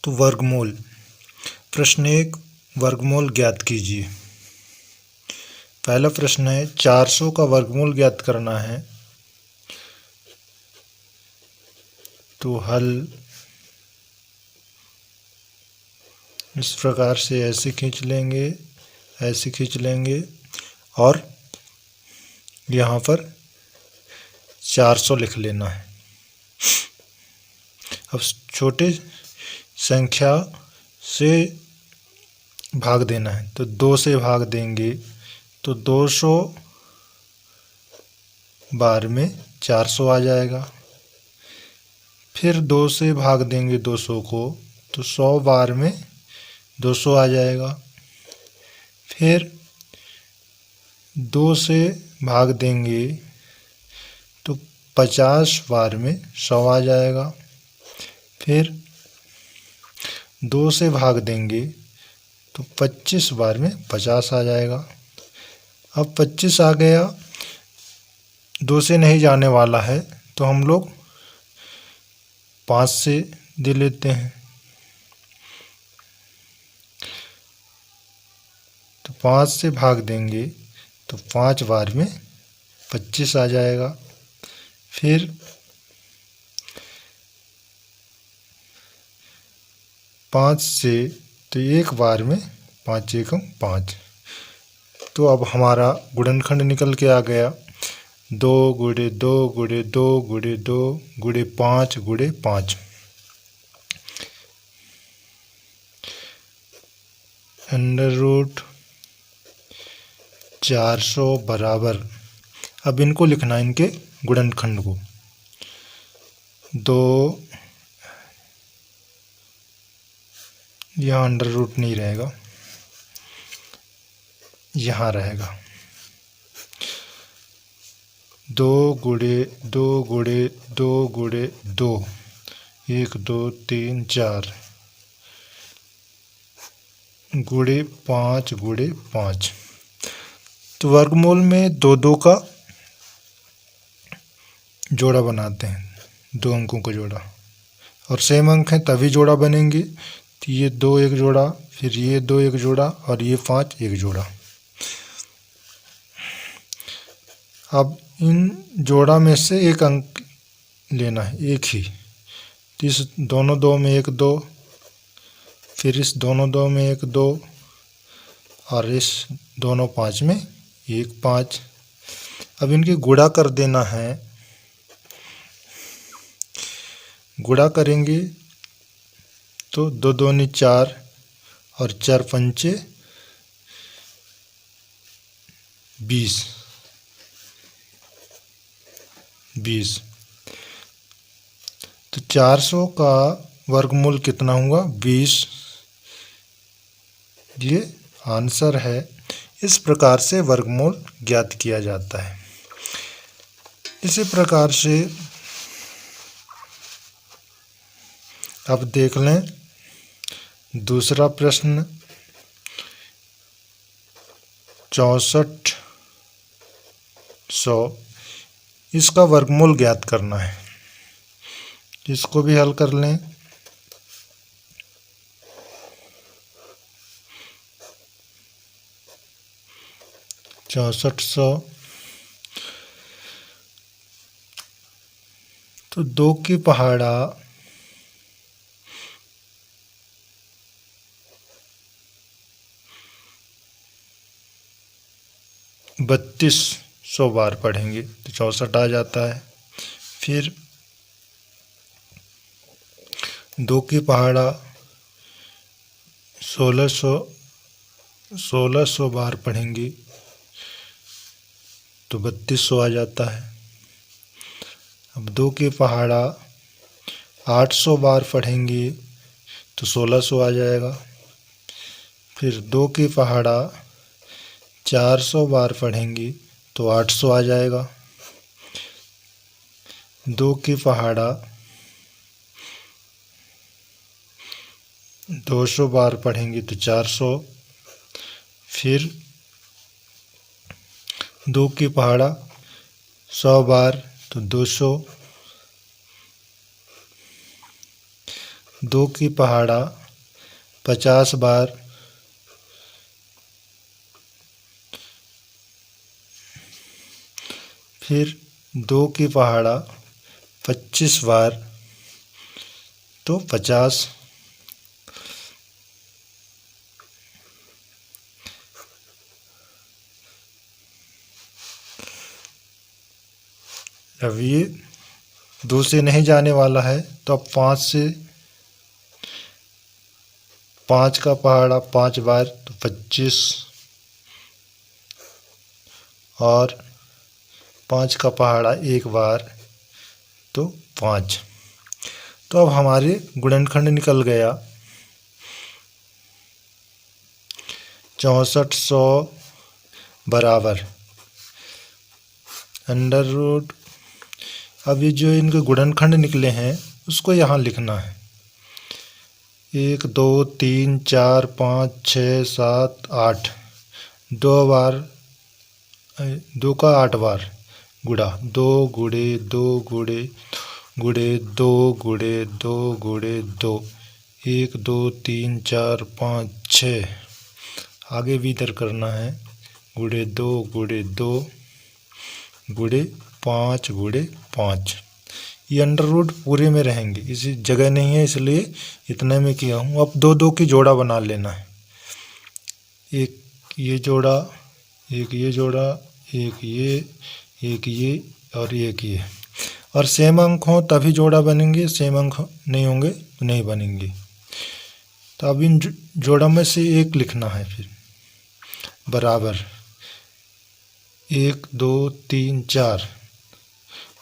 तो वर्गमूल। प्रश्न 1, वर्गमूल ज्ञात कीजिए। पहला प्रश्न है 400 का वर्गमूल ज्ञात करना है। तो हल इस प्रकार से ऐसे खींच लेंगे, ऐसे खींच लेंगे और यहाँ पर 400 लिख लेना है। अब छोटे संख्या से भाग देना है, तो 2 से भाग देंगे तो 200 बार में 400 आ जाएगा। फिर 2 से भाग देंगे 200 को तो 100 बार में 200 आ जाएगा। फिर 2 से भाग देंगे तो 50 बार में 100 आ जाएगा। फिर 2 से भाग देंगे तो 25 बार में 50 आ जाएगा। अब 25 आ गया, 2 से नहीं जाने वाला है तो हम लोग 5 से दे लेते हैं। तो 5 से भाग देंगे तो 5 बार में 25 आ जाएगा। फिर 5 से तो 1 बार में 5 एकम 5। तो अब हमारा गुणनखंड निकल के आ गया 2 गुणे 2 गुणे 2 गुणे 2 गुणे 5 गुणे 5। अंडर रूट 400 बराबर, अब इनको लिखना है, इनके गुणनखंड को। 2, यहाँ अंडर रूट नहीं रहेगा, यहाँ रहेगा। 2 गुणे 2 गुणे 2 गुणे 2, 1 2 3 4 गुणे 5 गुणे 5। तो वर्गमूल में 2 2 का जोड़ा बनाते हैं, 2 अंकों का जोड़ा, और सेम अंक हैं तभी जोड़ा बनेंगे। तो ये 2 एक जोड़ा, फिर ये 2 एक जोड़ा और ये 5 एक जोड़ा। अब इन जोड़ा में से एक अंक लेना है, एक ही। तो इस दोनों 2 में 1 2, फिर इस दोनों 2 में 1 2 और इस दोनों 5 में 1 5। अब इनके गुणा कर देना है। गुणा करेंगे तो 2 दूनी 4 और 4 पंचे 20 20। तो 400 का वर्गमूल कितना हुआ? 20। ये आंसर है। इस प्रकार से वर्गमूल ज्ञात किया जाता है। इसी प्रकार से अब देख लें दूसरा प्रश्न 6400, इसका वर्गमूल ज्ञात करना है। इसको भी हल कर लें। $6400 तो 2 की पहाड़ा 3200 बार पढ़ेंगे तो 64 आ जाता है। फिर 2 की पहाड़ा 1600 बार पढ़ेंगे तो 3200 आ जाता है। अब 2 की पहाड़ा 800 बार पढ़ेंगे तो 1600 आ जाएगा। फिर 2 की पहाड़ा 400 बार पढ़ेंगे तो 800 आ जाएगा। 2 की पहाड़ा 200 बार पढ़ेंगे तो 400। फिर 2 की पहाड़ा 100 बार तो 200। 2 की पहाड़ा 50 बार, फिर 2 की पहाड़ा 25 बार, तो 50। अब ये 2 से नहीं जाने वाला है, तो अब 5 का पहाड़ा 5 बार तो 25, और 5 का पहाड़ा 1 बार तो 5। तो अब हमारे गुणनखंड निकल गया 6400 बराबर अंडर रूट। अब ये जो इनके गुणनखंड निकले हैं उसको यहाँ लिखना है। 1 2 3 4 5 6 7 8, 2 बार 2 का 8 बार गुणा 2 गुणे 2 गुणे गुणे 2 गुणे 2 गुणे 2, 1 2 3 4 5 6, आगे भी इधर करना है, गुणे 2 गुणे 2 गुणे 5 गुणे 5। ये अंडर रूट पूरे में रहेंगे, इसी जगह नहीं है इसलिए इतने में किया हूँ। अब 2 2 की जोड़ा बना लेना है, एक ये जोड़ा, एक ये जोड़ा, एक ये और एक ये, और सेम अंक हो तभी जोड़ा बनेंगे, सेम अंक नहीं होंगे तो नहीं बनेंगे। तो अब इन जोड़ा में से एक लिखना है, फिर बराबर 1 2 3 4,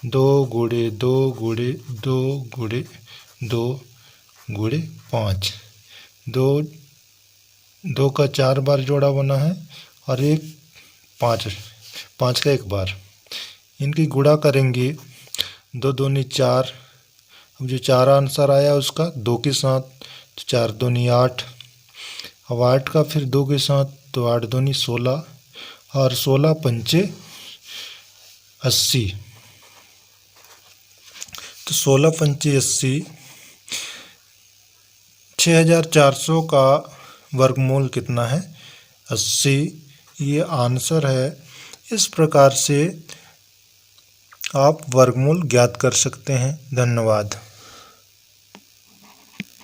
2 गुणे 2 गुणे 2 गुणे 2 गुणे 5, 2 का 4 बार जोड़ा बना है, और एक 5 का 1 बार। इनकी गुणा करेंगे, 2 दूनी 4, अब जो 4 आंसर आया उसका 2 के साथ, तो 4 दूनी 8, अब 8 का फिर 2 के साथ, तो 8 दूनी 16, और 16 पंचे 80, तो 16 पंचे 80, 6400 का वर्गमूल कितना है? 80। ये आंसर है। इस प्रकार से आप वर्गमूल ज्ञात कर सकते हैं। धन्यवाद।